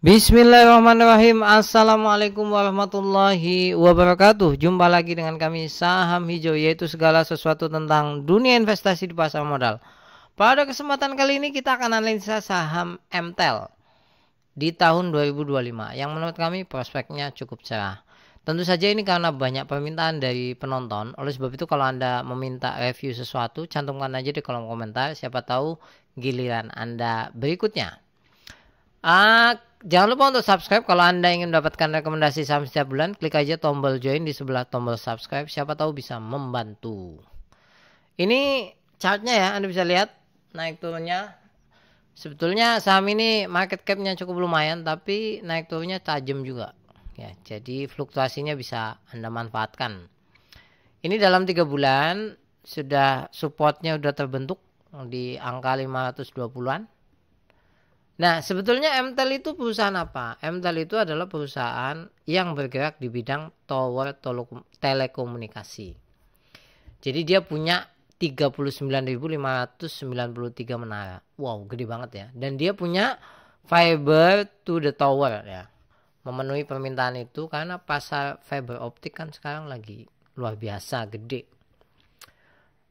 Bismillahirrahmanirrahim. Assalamualaikum warahmatullahi wabarakatuh. Jumpa lagi dengan kami Saham Hijau, yaitu segala sesuatu tentang dunia investasi di pasar modal. Pada kesempatan kali ini kita akan analisa saham MTEL di tahun 2025 yang menurut kami prospeknya cukup cerah. Tentu saja ini karena banyak permintaan dari penonton. Oleh sebab itu kalau Anda meminta review sesuatu, cantumkan aja di kolom komentar. Siapa tahu giliran Anda berikutnya. Jangan lupa untuk subscribe. Kalau Anda ingin mendapatkan rekomendasi saham setiap bulan, klik aja tombol join di sebelah tombol subscribe. Siapa tahu bisa membantu. Ini chartnya ya, Anda bisa lihat naik turunnya. Sebetulnya saham ini market capnya cukup lumayan, tapi naik turunnya tajam juga. Ya, jadi fluktuasinya bisa Anda manfaatkan. Ini dalam 3 bulan sudah supportnya sudah terbentuk di angka 520-an. Nah, sebetulnya MTEL itu perusahaan apa? MTEL itu adalah perusahaan yang bergerak di bidang tower telekomunikasi. Jadi dia punya 39.593 menara. Wow, gede banget ya. Dan dia punya fiber to the tower ya. Memenuhi permintaan itu karena pasar fiber optik kan sekarang lagi luar biasa gede.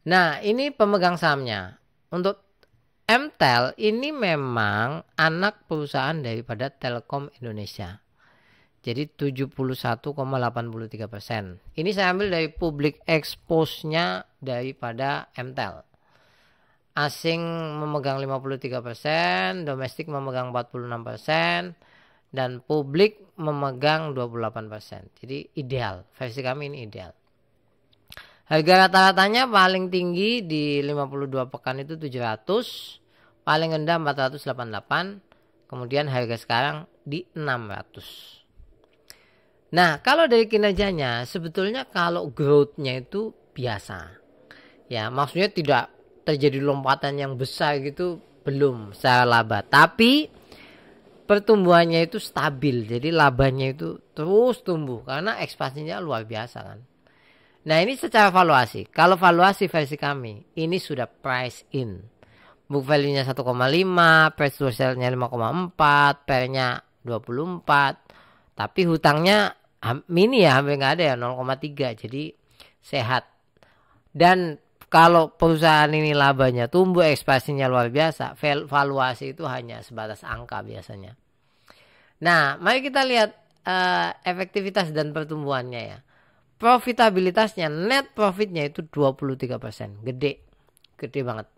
Nah, ini pemegang sahamnya. Untuk MTEL ini memang anak perusahaan daripada Telkom Indonesia. Jadi 71,83%. Ini saya ambil dari public expose-nya daripada MTEL. Asing memegang 53%, domestik memegang 46%, dan publik memegang 28%. Jadi ideal, versi kami ini ideal. Harga rata-ratanya paling tinggi di 52 pekan itu 700, paling rendah 488, kemudian harga sekarang di 600. Nah, kalau dari kinerjanya sebetulnya kalau growth-nya itu biasa. Ya, maksudnya tidak terjadi lompatan yang besar gitu, belum secara laba. Tapi pertumbuhannya itu stabil, jadi labanya itu terus tumbuh karena ekspansinya luar biasa kan. Nah, ini secara valuasi. Kalau valuasi versi kami, ini sudah price in. Book value-nya 1,5, price to sale-nya 5,4, PER-nya 24. Tapi hutangnya mini ya, hampir nggak ada ya, 0,3. Jadi sehat. Dan kalau perusahaan ini labanya tumbuh, ekspansinya luar biasa, valuasi itu hanya sebatas angka biasanya. Nah, mari kita lihat efektivitas dan pertumbuhannya ya. Profitabilitasnya, net profitnya itu 23%. Gede banget.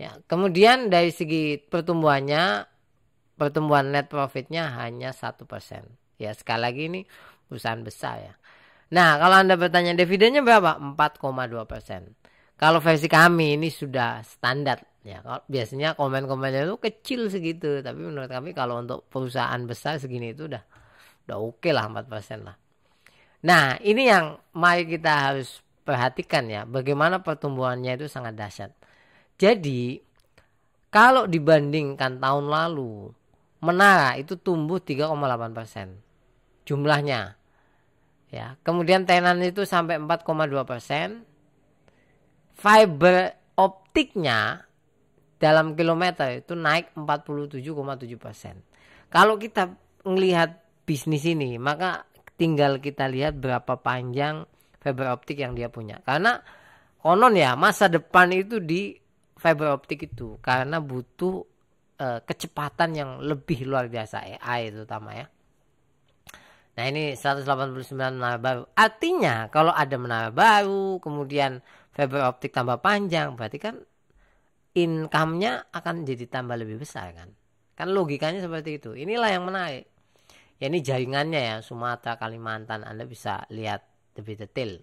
Ya, kemudian dari segi pertumbuhannya, pertumbuhan net profitnya hanya 1%. Ya, sekali lagi ini perusahaan besar ya. Nah, kalau Anda bertanya dividennya berapa? 4,2%. Kalau versi kami ini sudah standar ya. Biasanya komen-komennya itu kecil segitu, tapi menurut kami kalau untuk perusahaan besar segini itu udah oke lah, 4% lah. Nah, ini yang mari kita harus perhatikan ya, bagaimana pertumbuhannya itu sangat dahsyat. Jadi, kalau dibandingkan tahun lalu, menara itu tumbuh 3,8% jumlahnya. Ya, kemudian tenan itu sampai 4,2%. Fiber optiknya dalam kilometer itu naik 47,7%. Kalau kita melihat bisnis ini, maka tinggal kita lihat berapa panjang fiber optik yang dia punya. Karena konon ya masa depan itu di fiber optik itu karena butuh kecepatan yang lebih luar biasa, AI terutama ya. Nah, ini 189 menara baru. Artinya kalau ada menara baru, kemudian fiber optik tambah panjang, berarti kan income-nya akan jadi tambah lebih besar kan. Kan logikanya seperti itu. Inilah yang menarik. Ya, ini jaringannya ya, Sumatera, Kalimantan, Anda bisa lihat lebih detail.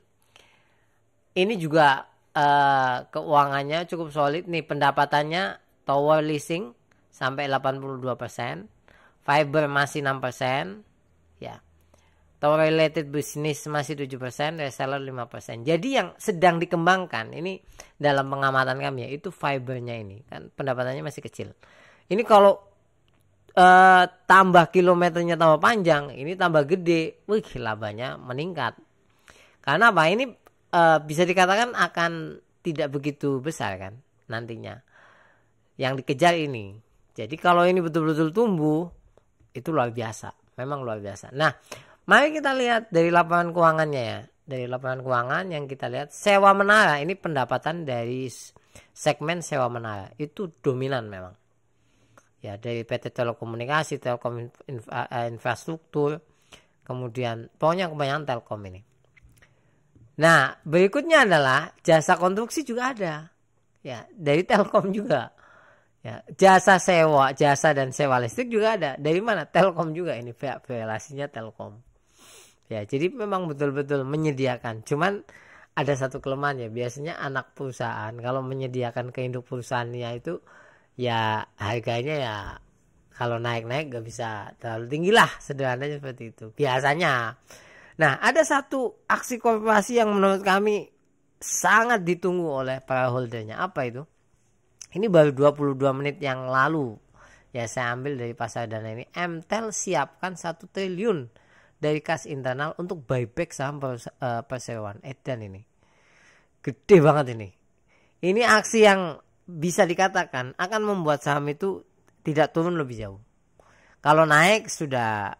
Ini juga keuangannya cukup solid nih, pendapatannya tower leasing sampai 82%, fiber masih 6%, ya. Tower related business masih 7%, reseller 5%. Jadi yang sedang dikembangkan ini dalam pengamatan kami ya, itu fibernya ini kan pendapatannya masih kecil. Ini kalau tambah kilometernya tambah panjang, ini tambah gede, wih labanya meningkat. Karena apa? Ini bisa dikatakan akan tidak begitu besar kan nantinya. Yang dikejar ini. Jadi kalau ini betul-betul tumbuh, itu luar biasa, memang luar biasa. Nah, mari kita lihat dari laporan keuangannya ya. Dari laporan keuangan yang kita lihat, sewa menara ini pendapatan dari segmen sewa menara itu dominan memang. Ya, dari PT Telekomunikasi, Telkom Infrastruktur, kemudian pokoknya kebanyakan Telkom ini. Nah, berikutnya adalah jasa konstruksi juga ada. Ya, dari Telkom juga. Ya, jasa sewa, jasa dan sewa listrik juga ada. Dari mana? Telkom juga, ini pihak relasinya Telkom. Ya, jadi memang betul-betul menyediakan. Cuman ada satu kelemahan ya. Biasanya anak perusahaan kalau menyediakan ke induk perusahaannya itu ya harganya ya kalau naik-naik gak bisa terlalu tinggi lah. Sederhananya seperti itu. Biasanya. Nah, ada satu aksi korporasi yang menurut kami sangat ditunggu oleh para holdernya. Apa itu? Ini baru 22 menit yang lalu. Ya, saya ambil dari pasar dana ini. MTEL siapkan 1 triliun dari kas internal untuk buyback saham perseroan. Edan ini gede banget ini. Ini aksi yang bisa dikatakan akan membuat saham itu tidak turun lebih jauh. Kalau naik sudah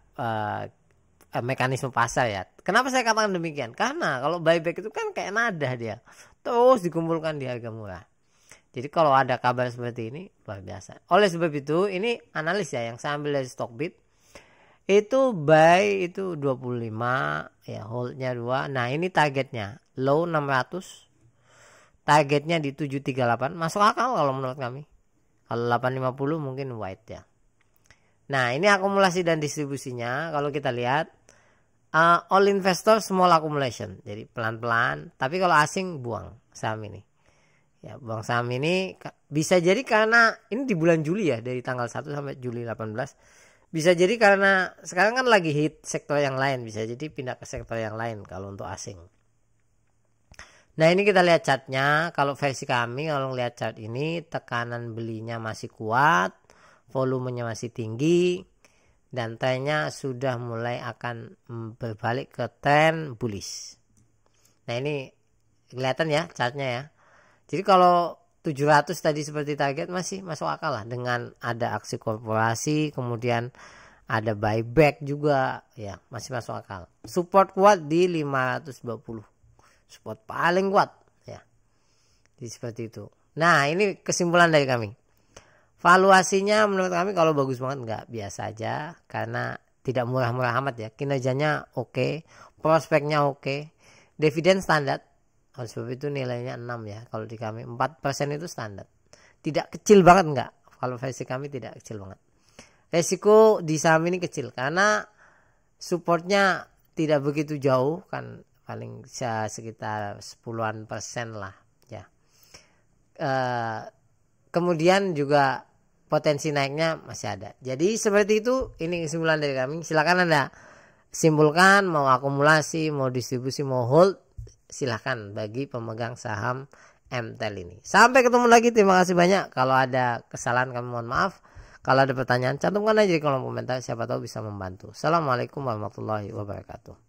mekanisme pasar ya. Kenapa saya katakan demikian? Karena kalau buyback itu kan kayak nada dia terus dikumpulkan di harga murah. Jadi kalau ada kabar seperti ini luar biasa. Oleh sebab itu ini analis ya yang saya ambil dari Stockbit. Itu buy itu 25 ya, holdnya 2. Nah, ini targetnya low 600, targetnya di 738, masuk akal kalau menurut kami. Kalau 850 mungkin white ya. Nah, ini akumulasi dan distribusinya kalau kita lihat all investor small accumulation, jadi pelan-pelan. Tapi kalau asing buang saham ini ya, buang saham ini bisa jadi karena ini di bulan Juli ya, dari tanggal 1 sampai Juli 18. Bisa jadi karena sekarang kan lagi hit sektor yang lain, bisa jadi pindah ke sektor yang lain kalau untuk asing. Nah, ini kita lihat chartnya. Kalau versi kami, kalau ngelihat chart ini tekanan belinya masih kuat, volumenya masih tinggi, dan trennya sudah mulai akan berbalik ke tren bullish. Nah, ini kelihatan ya chartnya ya. Jadi kalau 700 tadi seperti target masih masuk akal lah, dengan ada aksi korporasi, kemudian ada buyback juga ya, masih masuk akal. Support kuat di 520, support paling kuat ya, jadi seperti itu. Nah, ini kesimpulan dari kami. Valuasinya menurut kami kalau bagus banget enggak, biasa aja, karena tidak murah-murah amat ya. Kinerjanya oke, prospeknya oke, dividen standar. Oleh sebab itu nilainya 6 ya. Kalau di kami 4% itu standar. Tidak kecil banget enggak. Kalau versi kami tidak kecil banget. Resiko di saham ini kecil karena supportnya tidak begitu jauh kan, paling sekitar 10% lah ya. Kemudian juga potensi naiknya masih ada. Jadi seperti itu, ini kesimpulan dari kami. Silakan Anda simpulkan, mau akumulasi, mau distribusi, mau hold, silahkan bagi pemegang saham MTEL ini. Sampai ketemu lagi, terima kasih banyak. Kalau ada kesalahan kami mohon maaf. Kalau ada pertanyaan cantumkan aja di kolom komentar, siapa tahu bisa membantu. Assalamualaikum warahmatullahi wabarakatuh.